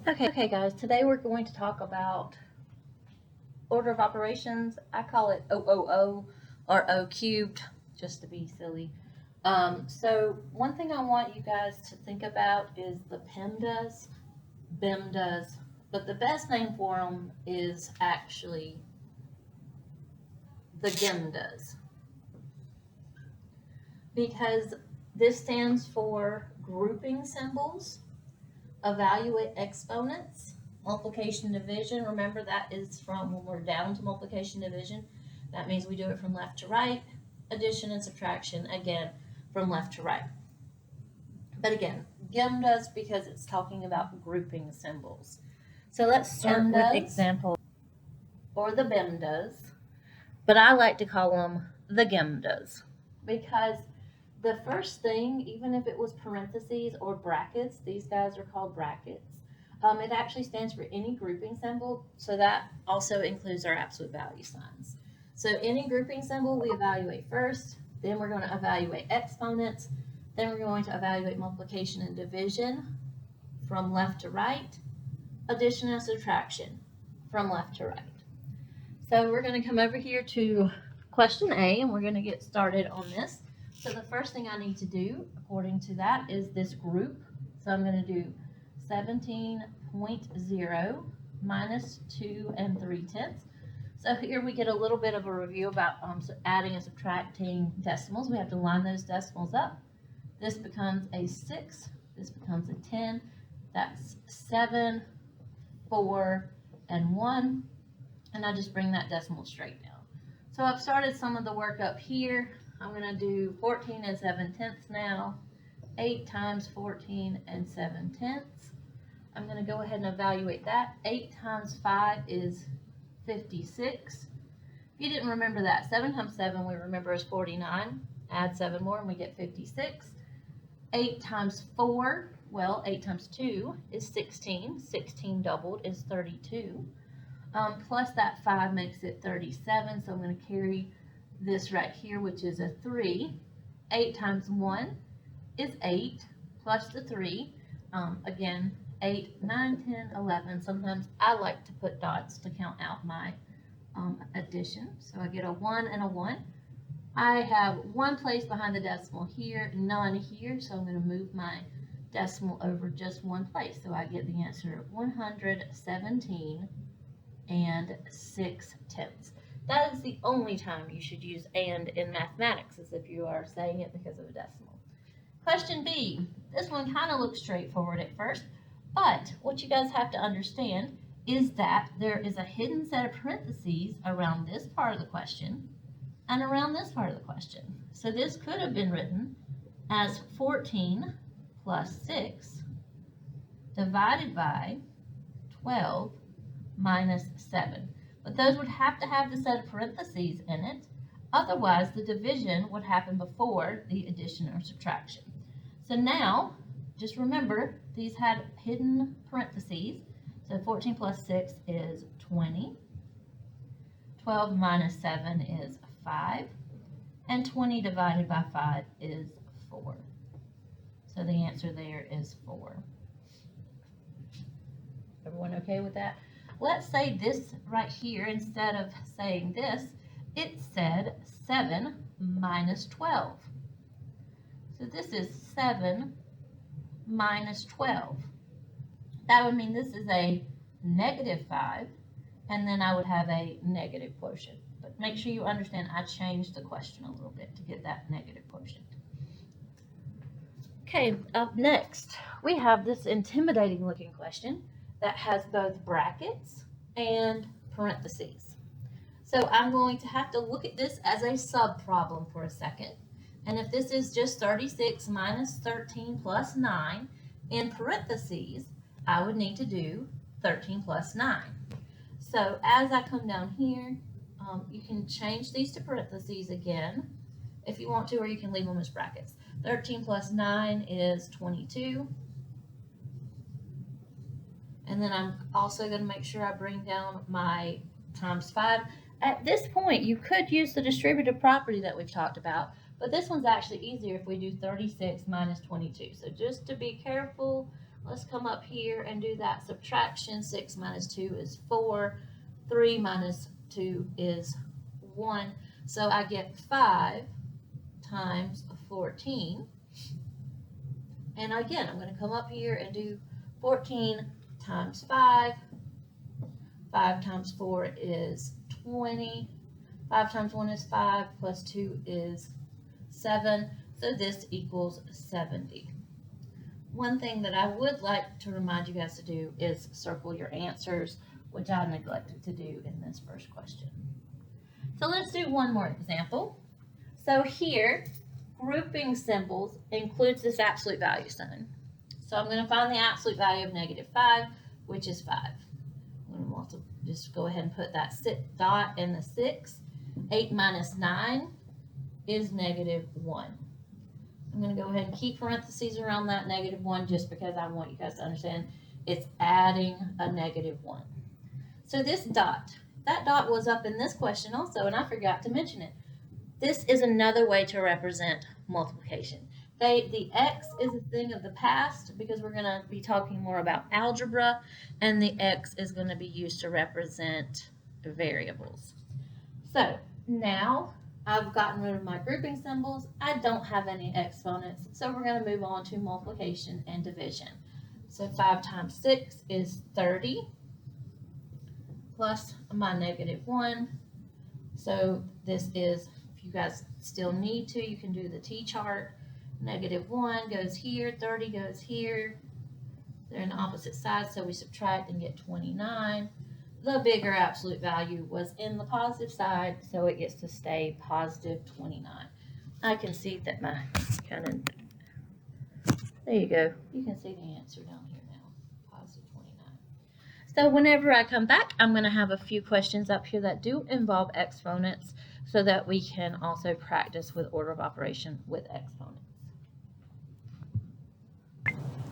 Okay guys, today we're going to talk about order of operations. I call it OOO or O cubed, just to be silly. So one thing I want you guys to think about is the PEMDAS, BIMDAS, but the best name for them is actually the GIMDAS, because this stands for grouping symbols, evaluate exponents, multiplication division. Remember, that is from when we're down to multiplication division. That means we do it from left to right. Addition and subtraction, again, from left to right. But again, GIMDAS because it's talking about grouping symbols. So let's start with example, or the BIMDAS, but I like to call them the GIMDAS because the first thing, even if it was parentheses or brackets, these guys are called brackets. It actually stands for any grouping symbol, so that also includes our absolute value signs. So any grouping symbol we evaluate first, then we're going to evaluate exponents, then we're going to evaluate multiplication and division from left to right, addition and subtraction from left to right. So we're going to come over here to question A, and we're going to get started on this. So the first thing I need to do, according to that, is this group. So I'm going to do 17.0 minus 2 3/10. So here we get a little bit of a review about adding and subtracting decimals. We have to line those decimals up. This becomes a 6. This becomes a 10. That's 7, 4, and 1. And I just bring that decimal straight down. So I've started some of the work up here. I'm going to do 14 7/10 now. 8 times 14 7/10. I'm going to go ahead and evaluate that. 8 times 5 is 56. If you didn't remember that, 7 times 7 we remember is 49. Add 7 more and we get 56. 8 times 4, well, 8 times 2 is 16. 16 doubled is 32. Plus that 5 makes it 37, so I'm going to carry this right here, which is a 3. 8 times 1 is 8, plus the 3. Again, 8, 9, 10, 11. Sometimes I like to put dots to count out my addition. So I get a 1 and a 1. I have one place behind the decimal here, none here, so I'm going to move my decimal over just one place. So I get the answer 117 6/10. That is the only time you should use and in mathematics, is if you are saying it because of a decimal. Question B. This one kind of looks straightforward at first, but what you guys have to understand is that there is a hidden set of parentheses around this part of the question and around this part of the question. So this could have been written as 14 plus 6 divided by 12 minus 7. But those would have to have the set of parentheses in it. Otherwise, the division would happen before the addition or subtraction. So now, just remember, these had hidden parentheses. So 14 plus 6 is 20. 12 minus 7 is 5. And 20 divided by 5 is 4. So the answer there is 4. Everyone okay with that? Let's say this right here, instead of saying this, it said 7 minus 12. So this is 7 minus 12. That would mean this is a negative 5, and then I would have a negative quotient. But make sure you understand I changed the question a little bit to get that negative quotient. Okay, up next, we have this intimidating looking question that has both brackets and parentheses. So I'm going to have to look at this as a sub-problem for a second. And if this is just 36 minus 13 plus 9, in parentheses, I would need to do 13 plus 9. So as I come down here, you can change these to parentheses again if you want to, or you can leave them as brackets. 13 plus 9 is 22. And then I'm also going to make sure I bring down my times 5. At this point, you could use the distributive property that we've talked about, but this one's actually easier if we do 36 minus 22. So just to be careful, let's come up here and do that subtraction. 6 minus 2 is 4. 3 minus 2 is 1. So I get 5 times 14. And again, I'm going to come up here and do 14 times 5. 5 times 4 is 20. 5 times 1 is 5, plus 2 is 7. So this equals 70. One thing that I would like to remind you guys to do is circle your answers, which I neglected to do in this first question. So let's do one more example. So here, grouping symbols includes this absolute value sign. So I'm going to find the absolute value of -5, which is 5. I'm going to also just go ahead and put that dot in the 6. 8 minus 9 is -1. I'm going to go ahead and keep parentheses around that -1 just because I want you guys to understand it's adding a -1. So this dot, that dot was up in this question also, and I forgot to mention it. This is another way to represent multiplication. The X is a thing of the past because we're going to be talking more about algebra, and the X is going to be used to represent variables. So now I've gotten rid of my grouping symbols. I don't have any exponents, so we're going to move on to multiplication and division. So 5 times 6 is 30 plus my -1. So this is, if you guys still need to, you can do the T-chart. -1 goes here, 30 goes here. They're in the opposite sides, so we subtract and get 29. The bigger absolute value was in the positive side, so it gets to stay positive 29. I can see that my there you go. You can see the answer down here now, positive 29. So whenever I come back, I'm going to have a few questions up here that do involve exponents so that we can also practice with order of operation with exponents.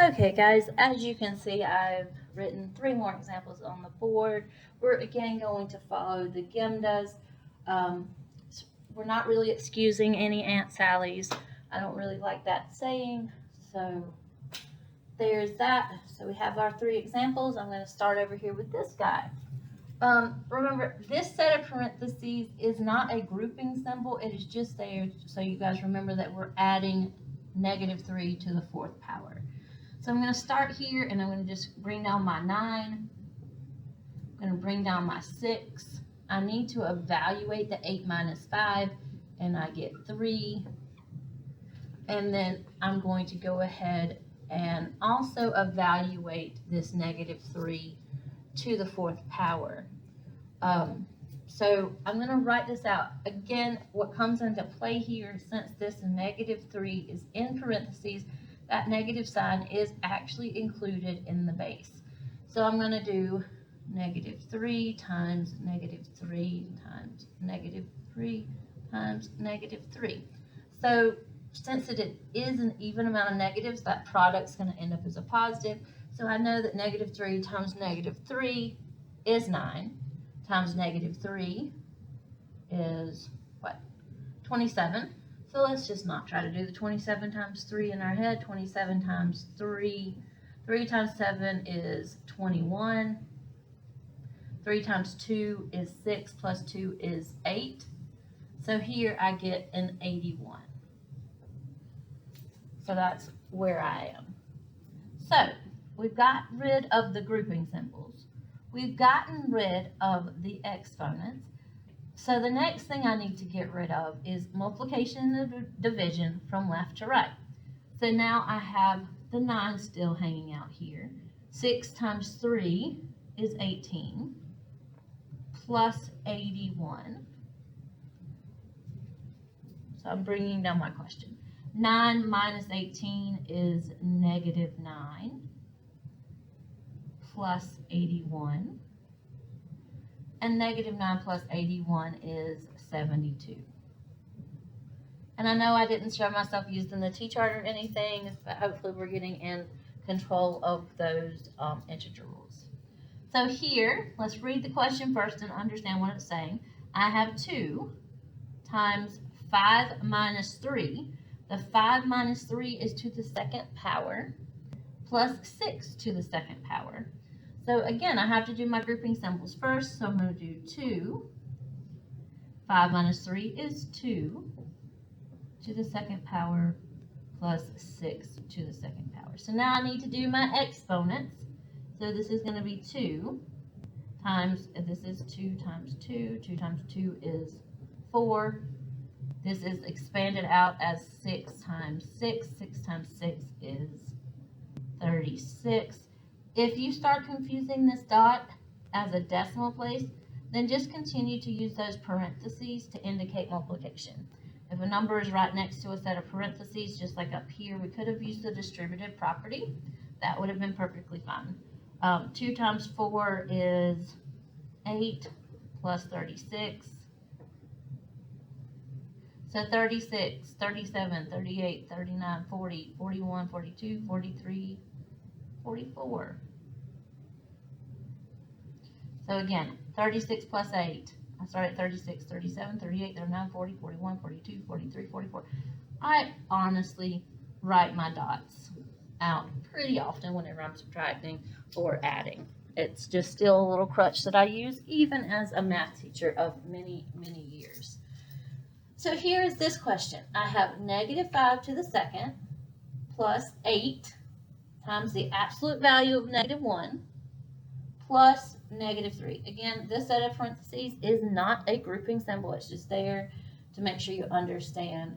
Okay guys, as you can see, I've written 3 more examples on the board. We're again going to follow the GEMDAs. We're not really excusing any Aunt Sally's. I don't really like that saying, so there's that. So we have our 3 examples. I'm going to start over here with this guy. Remember, this set of parentheses is not a grouping symbol. It is just there so you guys remember that we're adding -3 to the 4th power. So I'm going to start here, and I'm going to just bring down my 9. I'm going to bring down my 6. I need to evaluate the 8 minus 5, and I get 3. And then I'm going to go ahead and also evaluate this -3 to the 4th power. So I'm going to write this out. Again, what comes into play here, since this -3 is in parentheses, that negative sign is actually included in the base. So I'm going to do -3 times -3 times -3 times -3. So since it is an even amount of negatives, that product's going to end up as a positive. So I know that -3 times -3 is 9, times -3 is what? 27. So let's just not try to do the 27 times 3 in our head. 27 times 3. 3 times 7 is 21. 3 times 2 is 6, plus 2 is 8. So here I get an 81. So that's where I am. So we've got rid of the grouping symbols. We've gotten rid of the exponents. So the next thing I need to get rid of is multiplication and division from left to right. So now I have the 9 still hanging out here. 6 times 3 is 18 plus 81. So I'm bringing down my question. 9 minus 18 is -9 plus 81. And -9 plus 81 is 72. And I know I didn't show myself using the T-chart or anything, but hopefully we're getting in control of those integer rules. So here, let's read the question first and understand what it's saying. I have 2 times 5 minus 3. The 5 minus 3 is to the 2nd power, plus 6 to the second power. So again, I have to do my grouping symbols first. So I'm going to do 2. 5 minus 3 is 2 to the second power plus 6 to the second power. So now I need to do my exponents. So this is going to be 2 times, this is 2 times 2. 2 times 2 is 4. This is expanded out as 6 times 6. 6 times 6 is 36. If you start confusing this dot as a decimal place, then just continue to use those parentheses to indicate multiplication. If a number is right next to a set of parentheses, just like up here, we could have used the distributive property. That would have been perfectly fine. 2 times 4 is 8 plus 36. So 36, 37, 38, 39, 40, 41, 42, 43, 44. So again, 36 plus 8. I start at 36, 37, 38, 39, 40, 41, 42, 43, 44. I honestly write my dots out pretty often whenever I'm subtracting or adding. It's just still a little crutch that I use even as a math teacher of many, many years. So here is this question. I have negative 5 to the second plus 8 times the absolute value of negative 1 plus negative 3. Again, this set of parentheses is not a grouping symbol. It's just there to make sure you understand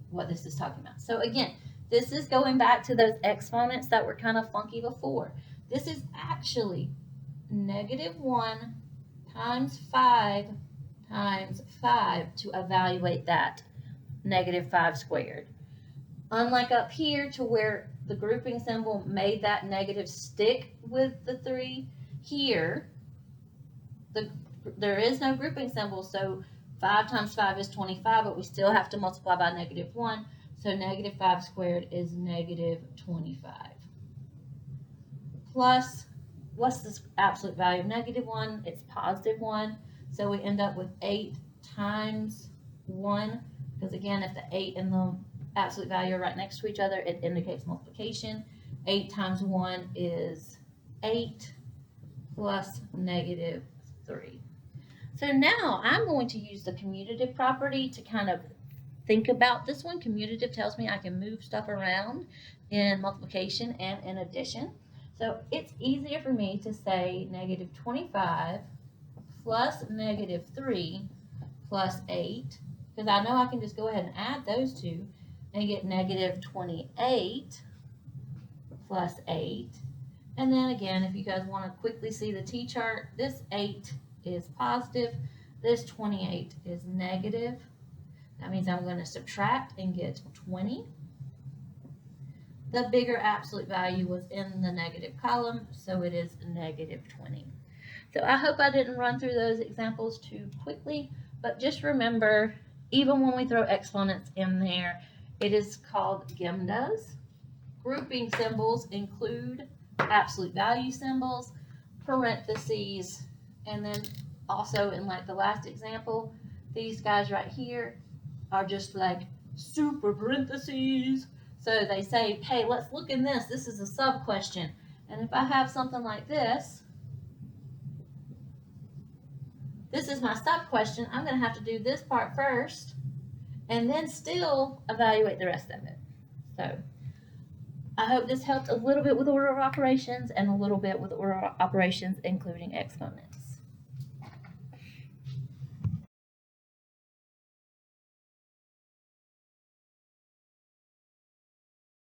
what this is talking about. So again, this is going back to those exponents that were kind of funky before. This is actually negative 1 times 5 times 5 to evaluate that negative 5 squared. Unlike up here to where the grouping symbol made that negative stick with the 3, here there is no grouping symbol, so 5 times 5 is 25, but we still have to multiply by negative 1, so negative 5 squared is negative 25. Plus, what's this absolute value of negative 1? It's positive 1, so we end up with 8 times 1, because again, if the 8 and the absolute value are right next to each other, it indicates multiplication. 8 times 1 is 8 plus negative 3. So now I'm going to use the commutative property to kind of think about this one. Commutative tells me I can move stuff around in multiplication and in addition. So it's easier for me to say negative 25 plus negative 3 plus 8, because I know I can just go ahead and add those two and get negative 28 plus 8. And then again, if you guys want to quickly see the t-chart, this 8 is positive, this 28 is negative. That means I'm going to subtract and get 20. The bigger absolute value was in the negative column, so it is negative 20. So I hope I didn't run through those examples too quickly, but just remember, even when we throw exponents in there, it is called GEMDAs. Grouping symbols include absolute value symbols, parentheses, and then also in like the last example, these guys right here are just like super parentheses. So they say, hey, let's look in this. This is a sub question. And if I have something like this, this is my sub question. I'm going to have to do this part first and then still evaluate the rest of it. So I hope this helped a little bit with order of operations and a little bit with order of operations, including exponents.